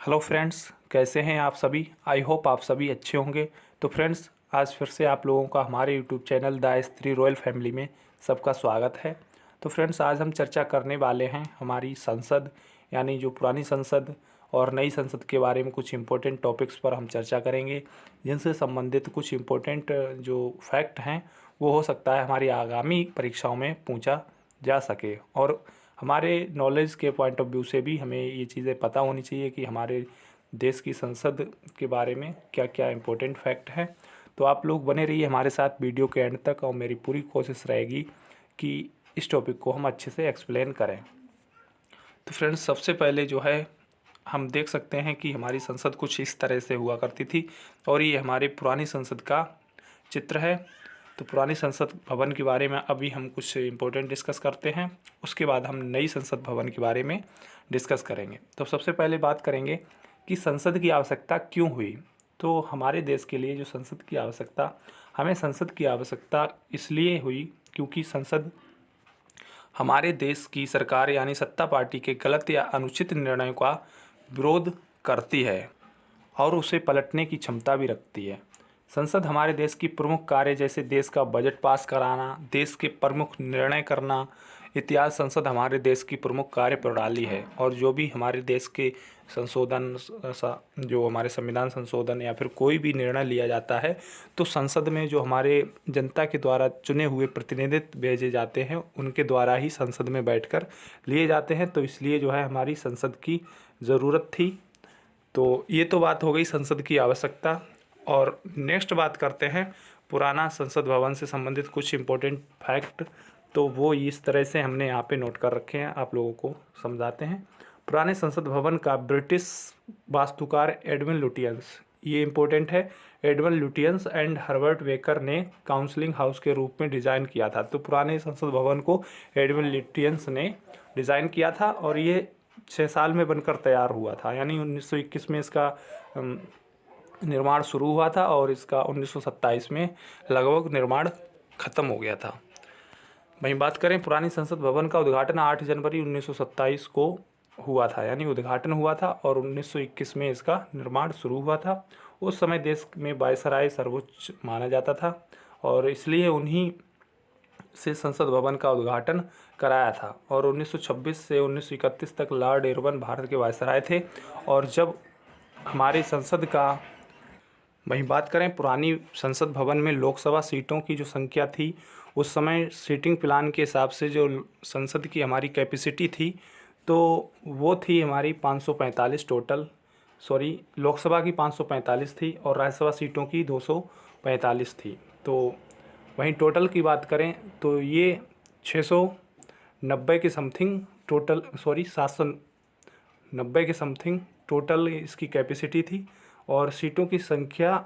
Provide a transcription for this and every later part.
Hello friends, कैसे हैं आप सभी। आई होप आप सभी अच्छे होंगे। तो फ्रेंड्स, आज फिर से आप लोगों का हमारे YouTube channel the S3 royal family में सबका स्वागत है। तो फ्रेंड्स, आज हम चर्चा करने वाले हैं हमारी संसद यानी जो पुरानी संसद और नई संसद के बारे में कुछ इम्पोर्टेंट टॉपिक्स पर हम चर्चा करेंगे, जिनसे संबंधित कुछ इम्पोर्टेंट जो फैक्ट हैं वो हो सकता है हमारी आगामी परीक्षाओं में पूछा जा सके। और हमारे नॉलेज के पॉइंट ऑफ व्यू से भी हमें ये चीज़ें पता होनी चाहिए कि हमारे देश की संसद के बारे में क्या क्या इम्पोर्टेंट फैक्ट हैं। तो आप लोग बने रहिए हमारे साथ वीडियो के एंड तक, और मेरी पूरी कोशिश रहेगी कि इस टॉपिक को हम अच्छे से एक्सप्लेन करें। तो फ्रेंड्स, सबसे पहले जो है हम देख सकते हैं कि हमारी संसद कुछ इस तरह से हुआ करती थी, और ये हमारी पुरानी संसद का चित्र है। तो पुरानी संसद भवन के बारे में अभी हम कुछ इम्पोर्टेंट डिस्कस करते हैं, उसके बाद हम नई संसद भवन के बारे में डिस्कस करेंगे। तो सबसे पहले बात करेंगे कि संसद की आवश्यकता क्यों हुई। तो हमारे देश के लिए जो संसद की आवश्यकता, हमें संसद की आवश्यकता इसलिए हुई क्योंकि संसद हमारे देश की सरकार यानी सत्ता पार्टी के गलत या अनुचित निर्णयों का विरोध करती है और उसे पलटने की क्षमता भी रखती है। संसद हमारे देश की प्रमुख कार्य जैसे देश का बजट पास कराना, देश के प्रमुख निर्णय करना इत्यादि, संसद हमारे देश की प्रमुख कार्य प्रणाली है। और जो भी हमारे देश के संशोधन जो हमारे संविधान संशोधन या फिर कोई भी निर्णय लिया जाता है, तो संसद में जो हमारे जनता के द्वारा चुने हुए प्रतिनिधित्व भेजे जाते हैं, उनके द्वारा ही संसद में बैठकर लिए जाते हैं। तो इसलिए जो है हमारी संसद की ज़रूरत थी। तो ये तो बात हो गई संसद की आवश्यकता। और नेक्स्ट बात करते हैं पुराना संसद भवन से संबंधित कुछ इम्पोर्टेंट फैक्ट। तो वो इस तरह से हमने यहाँ पे नोट कर रखे हैं, आप लोगों को समझाते हैं। पुराने संसद भवन का ब्रिटिश वास्तुकार एडविन लुटियंस, ये इम्पोर्टेंट है, Edwin Lutyens and Herbert waker ने काउंसलिंग हाउस के रूप में डिज़ाइन किया था। तो पुराने संसद भवन को एडविन लुटियंस ने डिज़ाइन किया था और ये 6 साल में बनकर तैयार हुआ था, यानी 1921 में इसका निर्माण शुरू हुआ था और इसका 1927 में लगभग निर्माण खत्म हो गया था। वहीं बात करें पुरानी संसद भवन का उद्घाटन 8 जनवरी 1927 को हुआ था, यानी उद्घाटन हुआ था, और 1921 में इसका निर्माण शुरू हुआ था। उस समय देश में वायसराय सर्वोच्च माना जाता था और इसलिए उन्हीं से संसद भवन का उद्घाटन कराया था। और 1926 से 1931 तक लॉर्ड इरविन भारत के वायसराय थे। और जब हमारी संसद का वहीं बात करें पुरानी संसद भवन में लोकसभा सीटों की जो संख्या थी, उस समय सीटिंग प्लान के हिसाब से जो संसद की हमारी कैपेसिटी थी, तो वो थी हमारी 545 टोटल, लोकसभा की 545 थी और राज्यसभा सीटों की 245 थी। तो वहीं टोटल की बात करें तो ये 690 के समथिंग टोटल, 790 के समथिंग टोटल इसकी कैपेसिटी थी। और सीटों की संख्या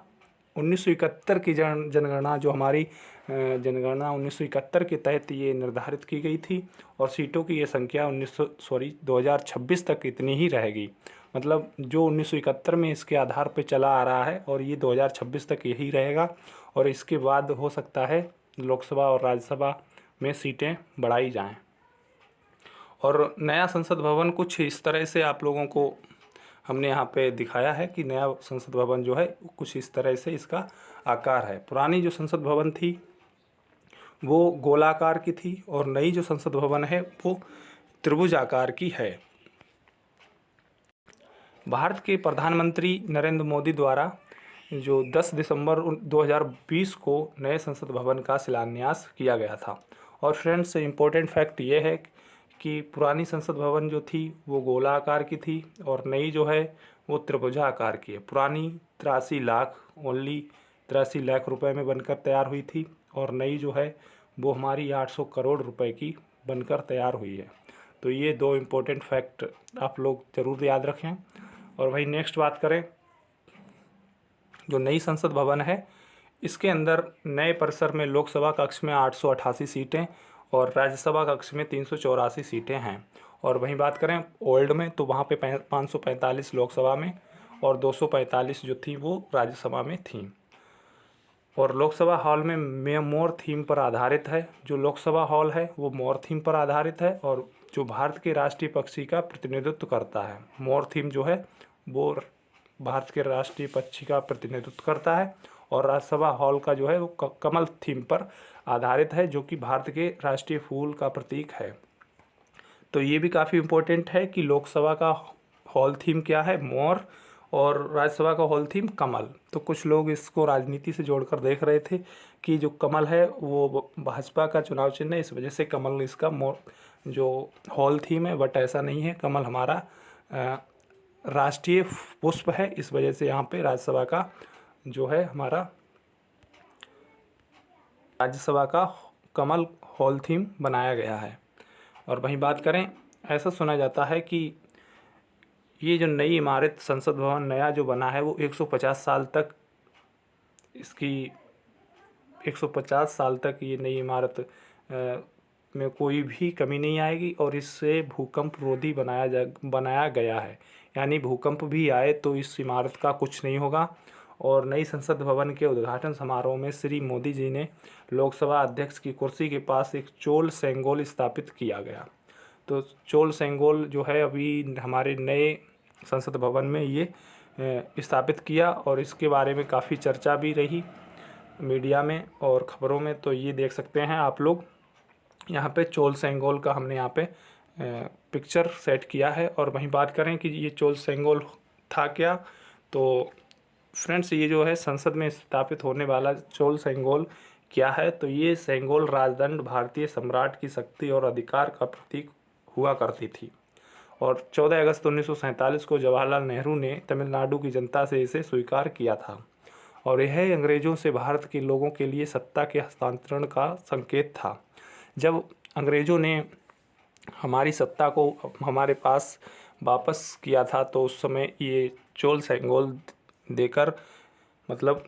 1971 की जनगणना, जो हमारी जनगणना 1971 के तहत ये निर्धारित की गई थी, और सीटों की ये संख्या 2026 तक इतनी ही रहेगी। मतलब जो 1971 में इसके आधार पर चला आ रहा है और ये 2026 तक यही रहेगा, और इसके बाद हो सकता है लोकसभा और राज्यसभा में सीटें बढ़ाई जाएं। और नया संसद भवन कुछ इस तरह से आप लोगों को हमने यहाँ पे दिखाया है कि नया संसद भवन जो है कुछ इस तरह से इसका आकार है। पुरानी जो संसद भवन थी वो गोलाकार की थी और नई जो संसद भवन है वो त्रिभुज आकार की है। भारत के प्रधानमंत्री नरेंद्र मोदी द्वारा जो 10 दिसंबर 2020 को नए संसद भवन का शिलान्यास किया गया था। और फ्रेंड्स, इम्पोर्टेंट फैक्ट ये है कि पुरानी संसद भवन जो थी वो गोलाकार की थी और नई जो है वो त्रिभुजाकार की है। पुरानी 83 लाख रुपए में बनकर तैयार हुई थी और नई जो है वो हमारी 800 करोड़ रुपए की बनकर तैयार हुई है। तो ये दो इम्पोर्टेंट फैक्ट आप लोग ज़रूर याद रखें। और वही नेक्स्ट बात करें, जो नई संसद भवन है इसके अंदर नए परिसर में लोकसभा कक्ष में 888 सीटें और राज्यसभा कक्ष में 384 सीटें हैं। और वहीं बात करें ओल्ड में, तो वहाँ पे 545 लोकसभा में और 245 जो थी वो राज्यसभा में थी। और लोकसभा हॉल में मोर थीम पर आधारित है। जो लोकसभा हॉल है वो मोर थीम पर आधारित है और जो भारत के राष्ट्रीय पक्षी का प्रतिनिधित्व करता है। मोर थीम जो है वो भारत के राष्ट्रीय पक्षी का प्रतिनिधित्व करता है। और राज्यसभा हॉल का जो है वो कमल थीम पर आधारित है, जो कि भारत के राष्ट्रीय फूल का प्रतीक है। तो ये भी काफ़ी इम्पोर्टेंट है कि लोकसभा का हॉल थीम क्या है, मोर, और राज्यसभा का हॉल थीम कमल। तो कुछ लोग इसको राजनीति से जोड़कर देख रहे थे कि जो कमल है वो भाजपा का चुनाव चिन्ह है, इस वजह से कमल इसका जो हॉल थीम है, बट ऐसा नहीं है। कमल हमारा राष्ट्रीय पुष्प है, इस वजह से यहाँ पे राज्यसभा का जो है हमारा राज्यसभा का कमल हॉल थीम बनाया गया है। और वहीं बात करें, ऐसा सुना जाता है कि ये जो नई इमारत संसद भवन नया जो बना है वो 150 साल तक इसकी 150 साल तक ये नई इमारत में कोई भी कमी नहीं आएगी, और इससे भूकंप रोधी बनाया गया है। यानी भूकंप भी आए तो इस इमारत का कुछ नहीं होगा। और नई संसद भवन के उद्घाटन समारोह में श्री मोदी जी ने लोकसभा अध्यक्ष की कुर्सी के पास एक चोल सेंगोल स्थापित किया गया। तो चोल सेंगोल जो है अभी हमारे नए संसद भवन में ये स्थापित किया, और इसके बारे में काफ़ी चर्चा भी रही मीडिया में और ख़बरों में। तो ये देख सकते हैं आप लोग, यहाँ पे चोल सेंगोल का हमने यहाँ पे पिक्चर सेट किया है। और वहीं बात करें कि ये चोल सेंगोल था क्या, तो फ्रेंड्स ये जो है संसद में स्थापित होने वाला चोल सेंगोल क्या है, तो ये सेंगोल राजदंड भारतीय सम्राट की शक्ति और अधिकार का प्रतीक हुआ करती थी। और 14 अगस्त 1947 को जवाहरलाल नेहरू ने तमिलनाडु की जनता से इसे स्वीकार किया था। और यह अंग्रेज़ों से भारत के लोगों के लिए सत्ता के हस्तांतरण का संकेत था। जब अंग्रेज़ों ने हमारी सत्ता को हमारे पास वापस किया था, तो उस समय ये चोल सेंगोल देकर मतलब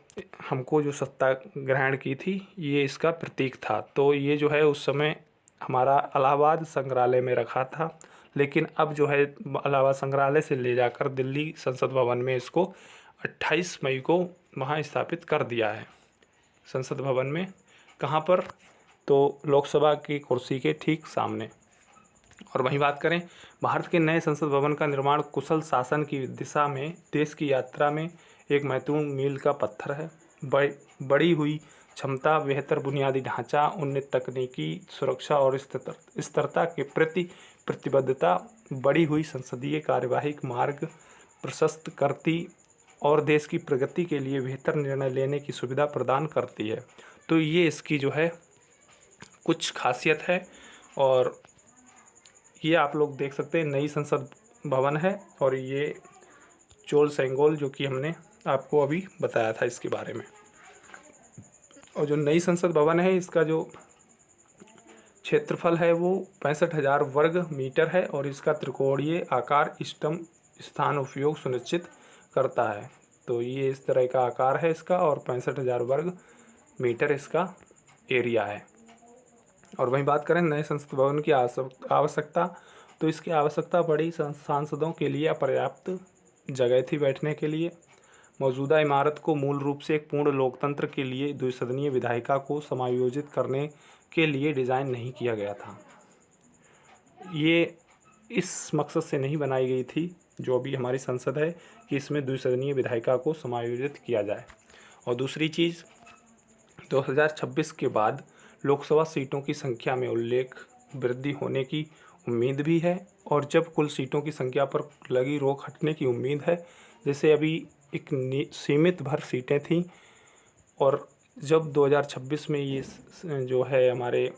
हमको जो सत्ता ग्रहण की थी, ये इसका प्रतीक था। तो ये जो है उस समय हमारा इलाहाबाद संग्रहालय में रखा था, लेकिन अब जो है इलाहाबाद संग्रहालय से ले जाकर दिल्ली संसद भवन में इसको 28 मई को वहाँ स्थापित कर दिया है संसद भवन में। कहाँ पर, तो लोकसभा की कुर्सी के ठीक सामने। और वहीं बात करें, भारत के नए संसद भवन का निर्माण कुशल शासन की दिशा में देश की यात्रा में एक महत्वपूर्ण मील का पत्थर है। बढ़ी हुई क्षमता, बेहतर बुनियादी ढांचा, उन्नत तकनीकी सुरक्षा और स्थिरता के प्रति प्रतिबद्धता बढ़ी हुई संसदीय कार्यवाही मार्ग प्रशस्त करती और देश की प्रगति के लिए बेहतर निर्णय लेने की सुविधा प्रदान करती है। तो ये इसकी जो है कुछ खासियत है। और ये आप लोग देख सकते हैं नई संसद भवन है, और ये चोल सेंगोल जो कि हमने आपको अभी बताया था इसके बारे में। और जो नई संसद भवन है, इसका जो क्षेत्रफल है वो 65,000 वर्ग मीटर है, और इसका त्रिकोणीय आकार स्तंभ स्थान उपयोग सुनिश्चित करता है। तो ये इस तरह का आकार है इसका, और 65,000 वर्ग मीटर इसका एरिया है। और वहीं बात करें नए संसद भवन की आवश्यकता, तो इसकी आवश्यकता बड़ी सांसदों के लिए अपर्याप्त जगह थी बैठने के लिए। मौजूदा इमारत को मूल रूप से एक पूर्ण लोकतंत्र के लिए द्विसदनीय विधायिका को समायोजित करने के लिए डिज़ाइन नहीं किया गया था। ये इस मकसद से नहीं बनाई गई थी जो अभी हमारी संसद है कि इसमें द्विसदनीय विधायिका को समायोजित किया जाए। और दूसरी चीज़, 2026 के बाद लोकसभा सीटों की संख्या में वृद्धि होने की उम्मीद भी है, और जब कुल सीटों की संख्या पर लगी रोक हटने की उम्मीद है। जैसे अभी एक सीमित भर सीटें थीं, और जब 2026 में ये जो है हमारे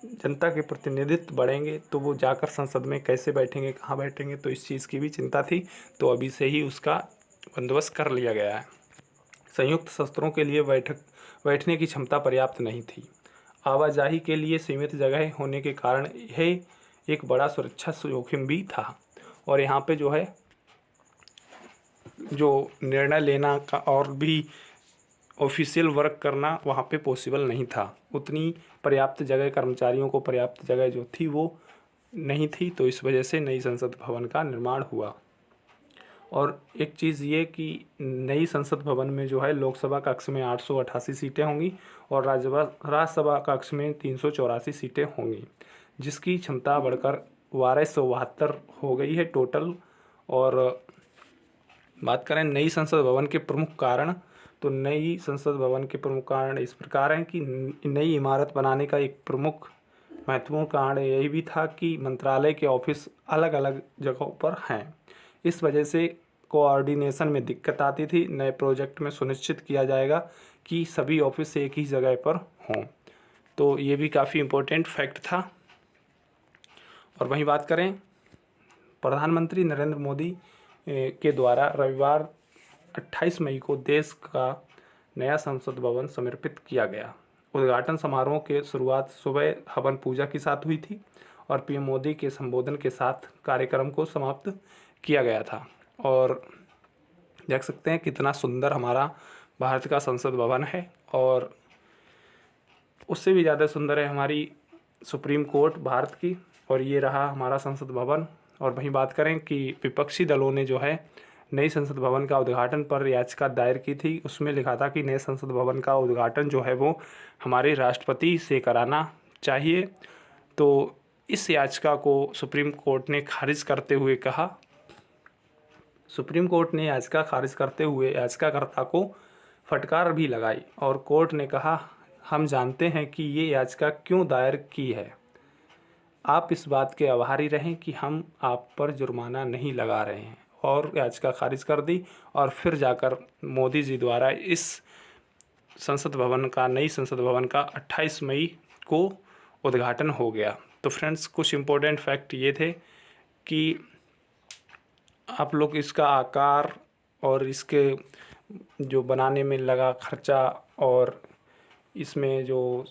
जनता के प्रतिनिधित्व बढ़ेंगे, तो वो जाकर संसद में कैसे बैठेंगे, कहाँ बैठेंगे, तो इस चीज़ की भी चिंता थी। तो अभी से ही उसका बंदोबस्त कर लिया गया है। संयुक्त शस्त्रों के लिए बैठने की क्षमता पर्याप्त नहीं थी। आवाजाही के लिए सीमित जगह होने के कारण यह एक बड़ा सुरक्षा जोखिम भी था। और यहाँ पे जो है जो निर्णय लेना का और भी ऑफिशियल वर्क करना वहाँ पे पॉसिबल नहीं था। उतनी पर्याप्त जगह, कर्मचारियों को पर्याप्त जगह जो थी वो नहीं थी। तो इस वजह से नई संसद भवन का निर्माण हुआ। और एक चीज़ ये कि नई संसद भवन में जो है लोकसभा कक्ष में 888 सीटें होंगी, और राज्यसभा कक्ष में 384 सीटें होंगी, जिसकी क्षमता बढ़कर 1272 हो गई है टोटल। और बात करें नई संसद भवन के प्रमुख कारण, तो नई संसद भवन के प्रमुख कारण इस प्रकार हैं कि नई इमारत बनाने का एक प्रमुख महत्वपूर्ण कारण यही भी था कि मंत्रालय के ऑफिस अलग अलग जगहों पर हैं। इस वजह से कोऑर्डिनेशन में दिक्कत आती थी। नए प्रोजेक्ट में सुनिश्चित किया जाएगा कि सभी ऑफिस एक ही जगह पर हों, तो ये भी काफ़ी इम्पोर्टेंट फैक्ट था। और वहीं बात करें प्रधानमंत्री नरेंद्र मोदी के द्वारा रविवार 28 मई को देश का नया संसद भवन समर्पित किया गया। उद्घाटन समारोह के शुरुआत सुबह हवन पूजा के साथ हुई थी और पीएम मोदी के संबोधन के साथ कार्यक्रम को समाप्त किया गया था। और देख सकते हैं कितना सुंदर हमारा भारत का संसद भवन है, और उससे भी ज़्यादा सुंदर है हमारी सुप्रीम कोर्ट भारत की। और ये रहा हमारा संसद भवन। और वहीं बात करें कि विपक्षी दलों ने जो है नई संसद भवन का उद्घाटन पर याचिका दायर की थी। उसमें लिखा था कि नए संसद भवन का उद्घाटन जो है वो हमारे राष्ट्रपति से कराना चाहिए। तो इस याचिका को सुप्रीम कोर्ट ने खारिज करते हुए कहा, सुप्रीम कोर्ट ने याचिका खारिज करते हुए याचिकाकर्ता को फटकार भी लगाई और कोर्ट ने कहा, हम जानते हैं कि ये याचिका क्यों दायर की है। आप इस बात के आभारी रहें कि हम आप पर जुर्माना नहीं लगा रहे हैं। और याचिका खारिज कर दी और फिर जाकर मोदी जी द्वारा इस संसद भवन का, नई संसद भवन का 28 मई को उद्घाटन हो गया। तो फ्रेंड्स, कुछ इम्पोर्टेंट फैक्ट ये थे कि आप लोग इसका आकार और इसके जो बनाने में लगा खर्चा और इसमें जो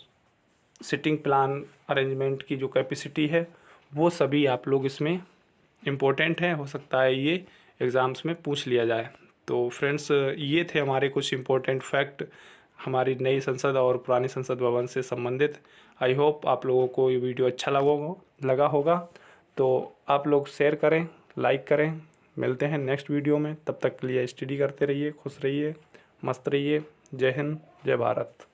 सिटिंग प्लान अरेंजमेंट की जो कैपेसिटी है वो सभी आप लोग इसमें इम्पोर्टेंट हैं। हो सकता है ये एग्ज़ाम्स में पूछ लिया जाए। तो फ्रेंड्स, ये थे हमारे कुछ इम्पोर्टेंट फैक्ट हमारी नई संसद और पुरानी संसद भवन से संबंधित। आई होप आप लोगों को ये वीडियो अच्छा लगा होगा। तो आप लोग शेयर करें, लाइक करें। मिलते हैं नेक्स्ट वीडियो में, तब तक के लिए स्टडी करते रहिए, खुश रहिए, मस्त रहिए। जय हिंद, जय भारत।